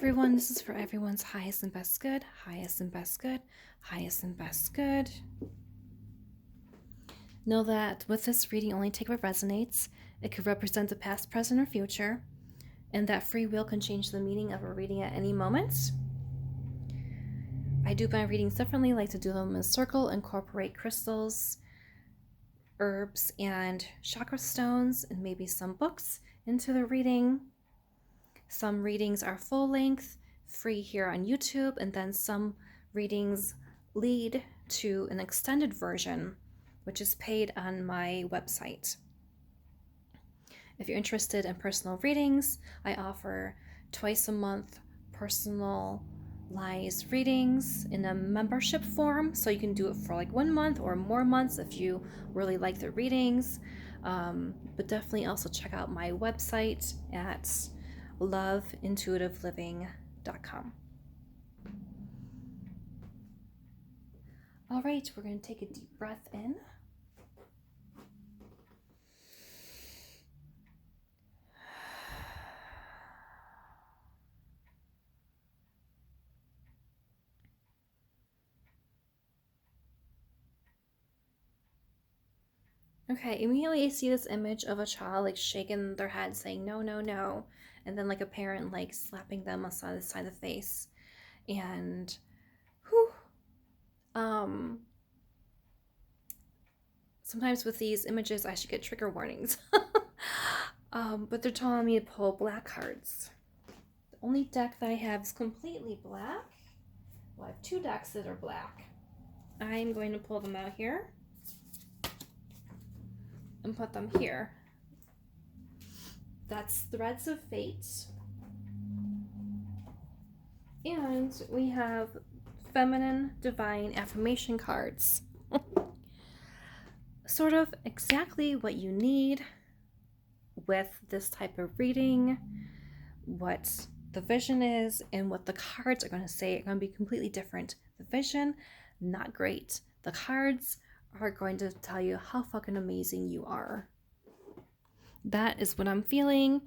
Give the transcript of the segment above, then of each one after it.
everyone, this is for everyone's highest and best good, highest and best good, highest and best good. Know that with this reading, only take what resonates. It could represent the past, present, or future, and that free will can change the meaning of a reading at any moment. I do my readings differently, like to do them in a circle, incorporate crystals, herbs, and chakra stones, and maybe some books into the reading. Some readings are full length, free here on YouTube, and then some readings lead to an extended version, which is paid on my website. If you're interested in personal readings, I offer twice a month personalized readings in a membership form, so you can do it for like 1 month or more months if you really like the readings. But definitely also check out my website at In.tuitive.com. All right, we're going to take a deep breath in. Okay, immediately I see this image of a child like shaking their head saying no, no, no, and then like a parent like slapping them on the side of the face. And whew, sometimes with these images I should get trigger warnings. But they're telling me to pull black cards. The only deck that I have is completely black. Well, I have 2 decks that are black. I'm going to pull them out here and put them here. That's Threads of Fate. And we have Feminine Divine Affirmation cards. Sort of exactly what you need with this type of reading, what the vision is, and what the cards are going to say are going to be completely different. The vision, not great. The cards are going to tell you how fucking amazing you are. That is what I'm feeling.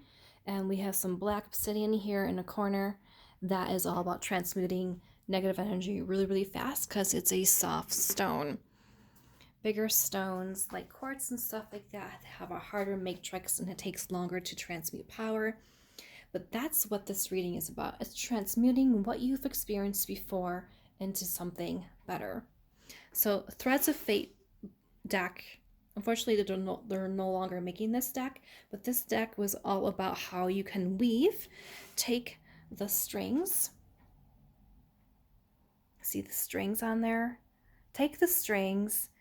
And we have some black obsidian here in a corner. That is all about transmuting negative energy really, really fast because it's a soft stone. Bigger stones like quartz and stuff like that have a harder matrix and it takes longer to transmute power. But that's what this reading is about. It's transmuting what you've experienced before into something better. So Threads of Fate deck, unfortunately they're no longer making this deck, but this deck was all about how you can weave, take the strings, see the strings on there, take the strings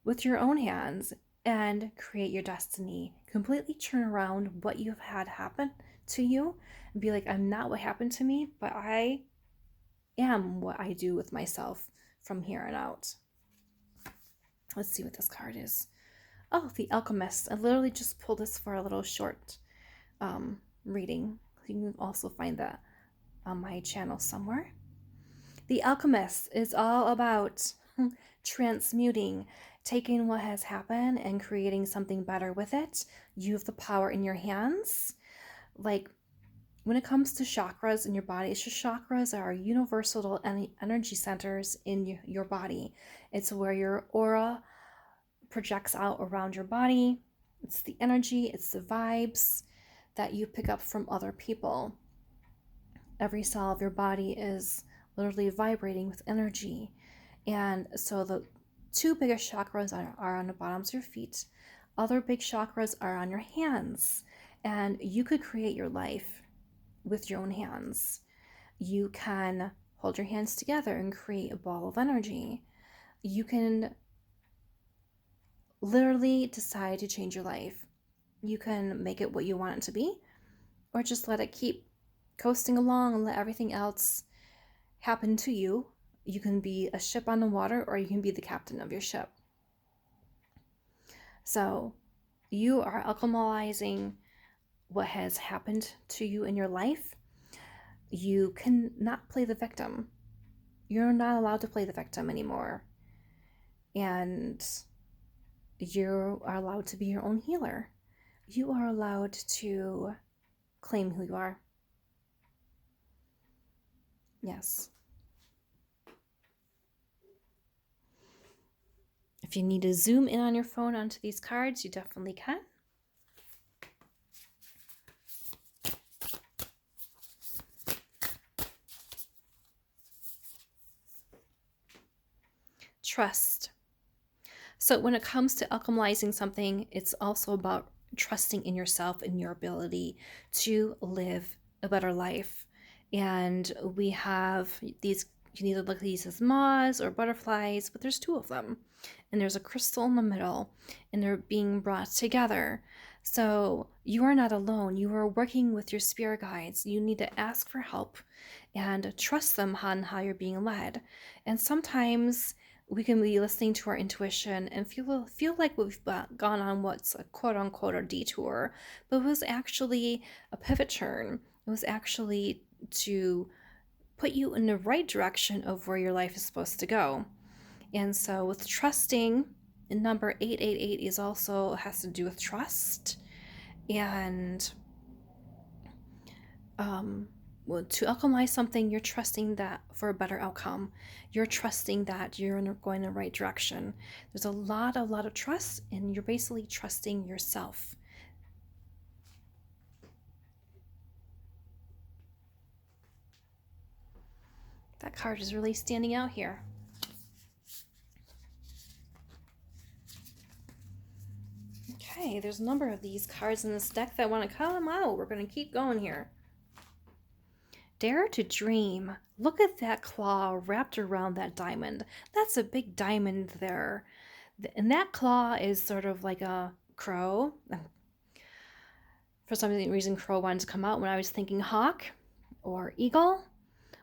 with your own hands and create your destiny. Completely turn around what you've had happen to you and be like, I'm not what happened to me, but I am what I do with myself from here on out. Let's see what this card is. Oh, the Alchemist. I literally just pulled this for a little short reading. You can also find that on my channel somewhere. The Alchemist is all about transmuting, taking what has happened and creating something better with it. You have the power in your hands. Like when it comes to chakras in your body, it's just chakras are universal energy centers in your body. It's where your aura projects out around your body. It's the energy, it's the vibes that you pick up from other people. Every cell of your body is literally vibrating with energy. And so the 2 biggest chakras are on the bottoms of your feet. Other big chakras are on your hands. And you could create your life with your own hands. You can hold your hands together and create a ball of energy. You can literally decide to change your life. You can make it what you want it to be, or just let it keep coasting along and let everything else happen to you. You can be a ship on the water, or you can be the captain of your ship. So you are alchemizing what has happened to you in your life. You cannot play the victim. You're not allowed to play the victim anymore. And you are allowed to be your own healer. You are allowed to claim who you are. Yes. If you need to zoom in on your phone onto these cards, you definitely can. Trust. So when it comes to alchemizing something, it's also about trusting in yourself and your ability to live a better life. And we have these, you can either look at these as moths or butterflies, but there's two of them. And there's a crystal in the middle, and they're being brought together. So you are not alone. You are working with your spirit guides. You need to ask for help and trust them on how you're being led. And sometimes we can be listening to our intuition and feel like we've gone on what's a quote unquote a detour, but it was actually a pivot turn. It was actually to put you in the right direction of where your life is supposed to go. And so with trusting, number 888 is also has to do with trust. And to alchemize something, you're trusting that for a better outcome. You're trusting that you're going in the right direction. There's a lot of trust, and you're basically trusting yourself. That card is really standing out here. Okay, there's a number of these cards in this deck that want to come out. We're going to keep going here. Dare to dream. Look at that claw wrapped around that diamond. That's a big diamond there. And that claw is sort of like a crow. For some reason, crow wanted to come out when I was thinking hawk or eagle.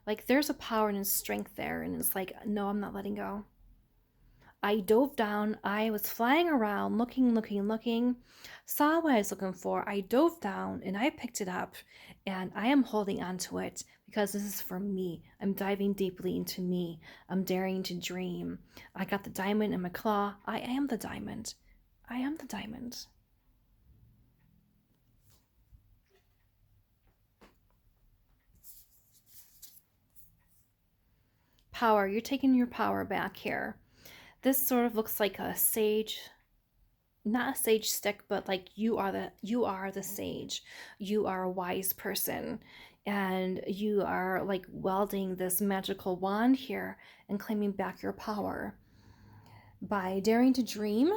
Like there's a power and a strength there. And it's like, no, I'm not letting go. I dove down. I was flying around, looking, saw what I was looking for. I dove down and I picked it up, and I am holding on to it because this is for me. I'm diving deeply into me. I'm daring to dream. I got the diamond in my claw. I am the diamond. I am the diamond. Power. You're taking your power back here. This sort of looks like a sage, not a sage stick, but like you are the sage. You are a wise person, and you are like wielding this magical wand here and claiming back your power by daring to dream,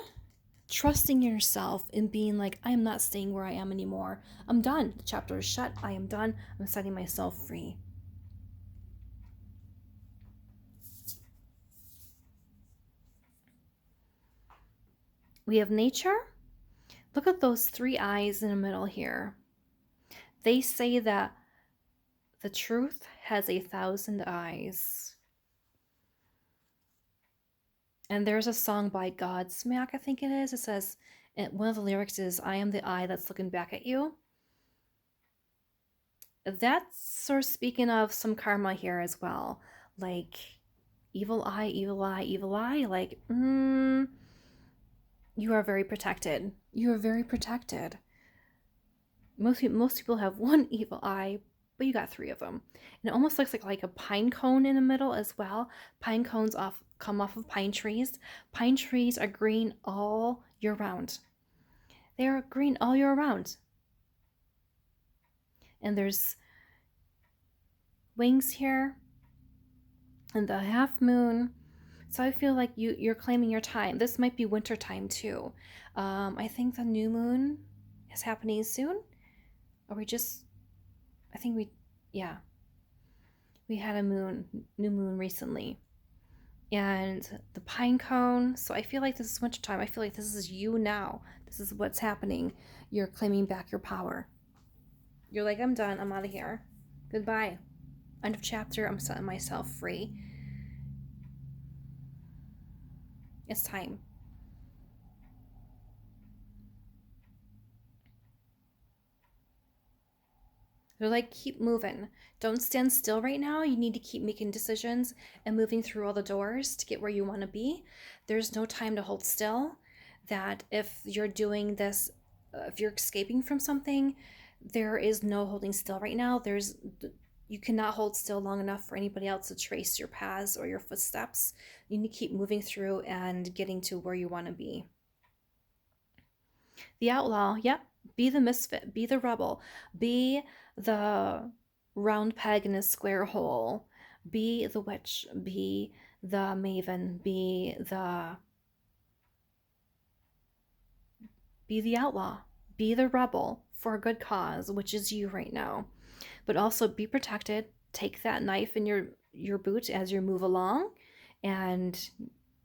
trusting yourself, and being like, I am not staying where I am anymore. I'm done. The chapter is shut. I am done. I'm setting myself free. We have nature. Look at those three eyes in the middle here. They say that the truth has 1,000 eyes. And there's a song by Godsmack, I think it is. It says, and one of the lyrics is, I am the eye that's looking back at you. That's sort of speaking of some karma here as well. Like, evil eye, evil eye, evil eye. Like, you are very protected. You are very protected. Most people have one evil eye, but you got 3 of them. And it almost looks like a pine cone in the middle as well. Pine cones come off of pine trees. Pine trees are green all year round. They are green all year round. And there's wings here and the half moon. So I feel like you're claiming your time. This might be winter time too. I think the new moon is happening soon. Or we had a new moon recently. And the pine cone. So I feel like this is winter time. I feel like this is you now. This is what's happening. You're claiming back your power. You're like, I'm done. I'm out of here. Goodbye. End of chapter. I'm setting myself free. It's time. They're like, keep moving. Don't stand still right now. You need to keep making decisions and moving through all the doors to get where you want to be. There's no time to hold still. That if you're doing this, if you're escaping from something, there is no holding still right now. You cannot hold still long enough for anybody else to trace your paths or your footsteps. You need to keep moving through and getting to where you want to be. The outlaw, yep. Be the misfit, be the rebel, be the round peg in a square hole, be the witch, be the maven, be the outlaw, be the rebel for a good cause, which is you right now. But also be protected. Take that knife in your boot as you move along and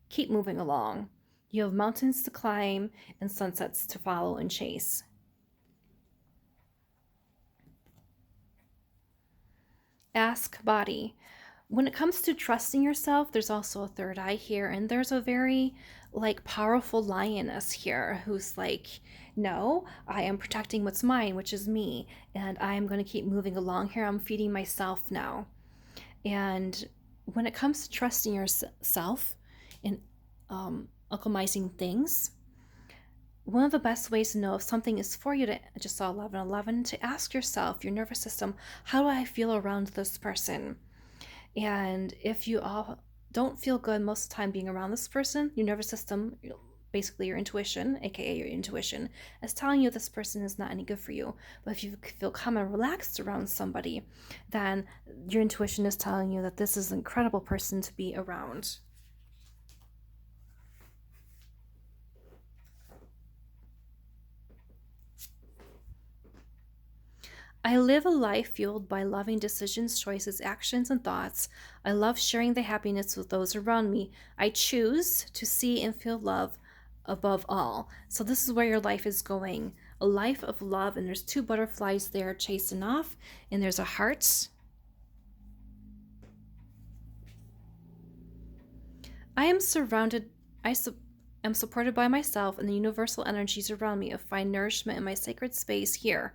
keep moving along. You have mountains to climb and sunsets to follow and chase. Ask body. When it comes to trusting yourself, there's also a third eye here, and there's a very like powerful lioness here who's like, no, I am protecting what's mine, which is me, and I am going to keep moving along here. I'm feeding myself now. And when it comes to trusting yourself and alchemizing things, one of the best ways to know if something is for you, to just saw 1111, to ask yourself, your nervous system, how do I feel around this person? And if you all don't feel good most of the time being around this person, your nervous system, basically your intuition, aka your intuition, is telling you this person is not any good for you. But if you feel calm and relaxed around somebody, then your intuition is telling you that this is an incredible person to be around. I live a life fueled by loving decisions, choices, actions, and thoughts. I love sharing the happiness with those around me. I choose to see and feel love above all. So this is where your life is going. A life of love, and there's 2 butterflies there chasing off, and there's a heart. I am surrounded, am supported by myself and the universal energies around me. I find nourishment in my sacred space here.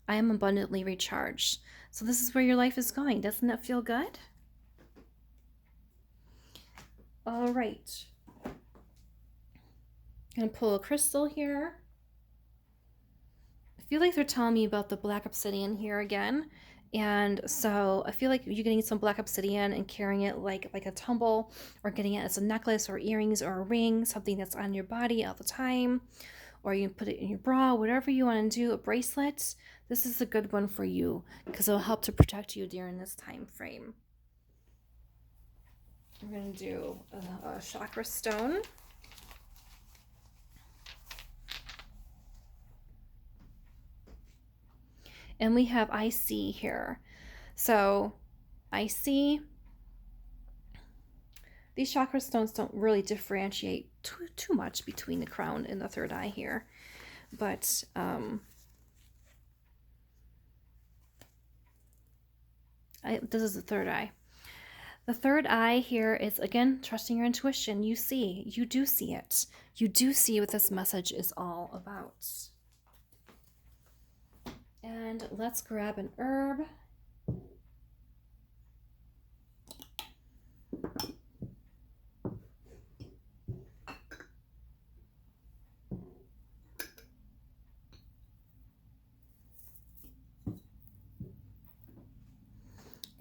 I am abundantly recharged. So this is where your life is going. Doesn't that feel good? All right. I'm going to pull a crystal here. I feel like they're telling me about the black obsidian here again. And so I feel like you're getting some black obsidian and carrying it like a tumble, or getting it as a necklace or earrings or a ring, something that's on your body all the time. Or you can put it in your bra, whatever you want to do, a bracelet. This is a good one for you because it'll help to protect you during this time frame. We're going to do a chakra stone. And we have I see here. So I see these chakra stones don't really differentiate too much between the crown and the third eye here. But this is the third eye. The third eye here is, again, trusting your intuition. You do see it. You do see what this message is all about. And let's grab an herb.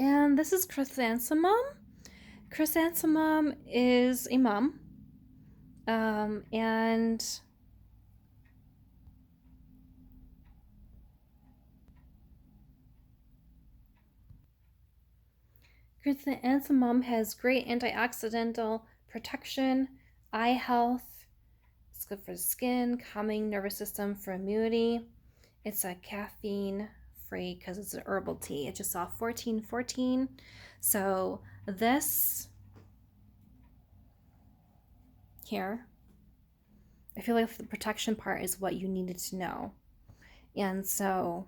And this is chrysanthemum. Chrysanthemum is a mum. And chrysanthemum has great antioxidant protection, eye health. It's good for the skin, calming nervous system, for immunity. It's a caffeine free because it's an herbal tea. It just saw 1414. So this here, I feel like the protection part is what you needed to know. And so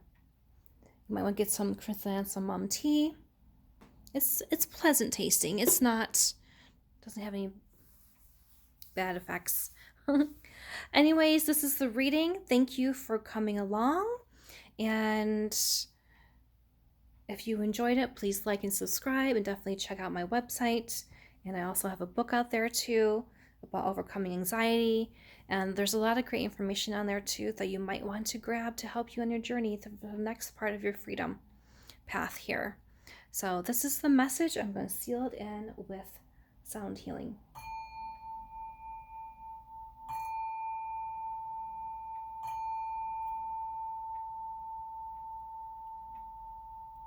you might want to get some chrysanthemum tea. It's pleasant tasting. It's not, doesn't have any bad effects. Anyways, this is the reading. Thank you for coming along. And if you enjoyed it, please like and subscribe, and definitely check out my website. And I also have a book out there too about overcoming anxiety. And there's a lot of great information on there too that you might want to grab to help you on your journey to the next part of your freedom path here. So this is the message. I'm going to seal it in with sound healing.